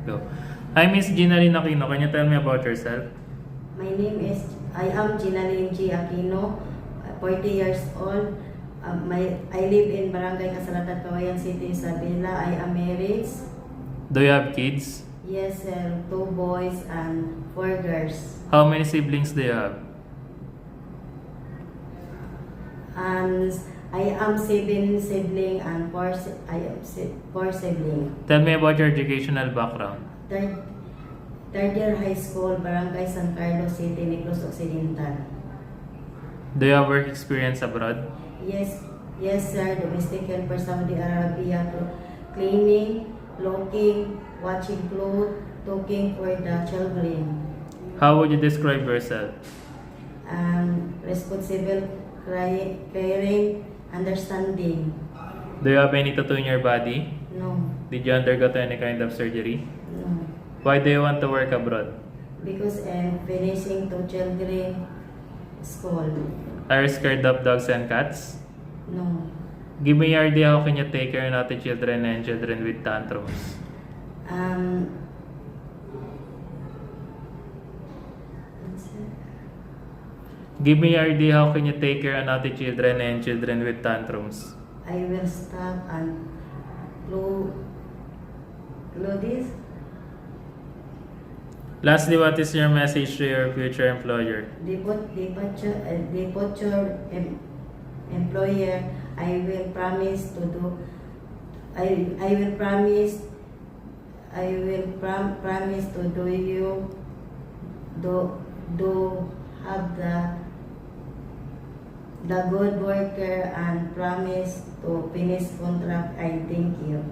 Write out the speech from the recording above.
Go. Hi, Miss Ginaline Aquino. Can you tell me about yourself? I am Ginaline G. Aquino, 40 years old. I live in Barangay Kasalatan, Kawayan City, Isabela. I am married. Do you have kids? Yes, sir. 2 boys and 4 girls. How many siblings do you have? And I am 7 sibling and 4 sibling. Tell me about your educational background. Third year high school, Barangay San Carlos City, Negros Occidental. Do you have work experience abroad? Yes, sir. Domestic helper Saudi Arabia, cleaning, looking, watching clothes, cooking for the children. How would you describe yourself? Responsible, caring, understanding. Do you have any tattoo in your body? No, Did you undergo any kind of surgery? no. Why do you want to work abroad? Because I'm finishing 2 children school. Are you scared of dogs and cats? No. Give me your idea how can you take care of naughty children and children with tantrums. Give me your idea how can you take care of naughty children and children with tantrums. I will stop and glue this. Lastly, what is your message to your future employer? Departure employer. I will promise to do. I will promise to do you do have the good worker and promise to finish contract. I thank you.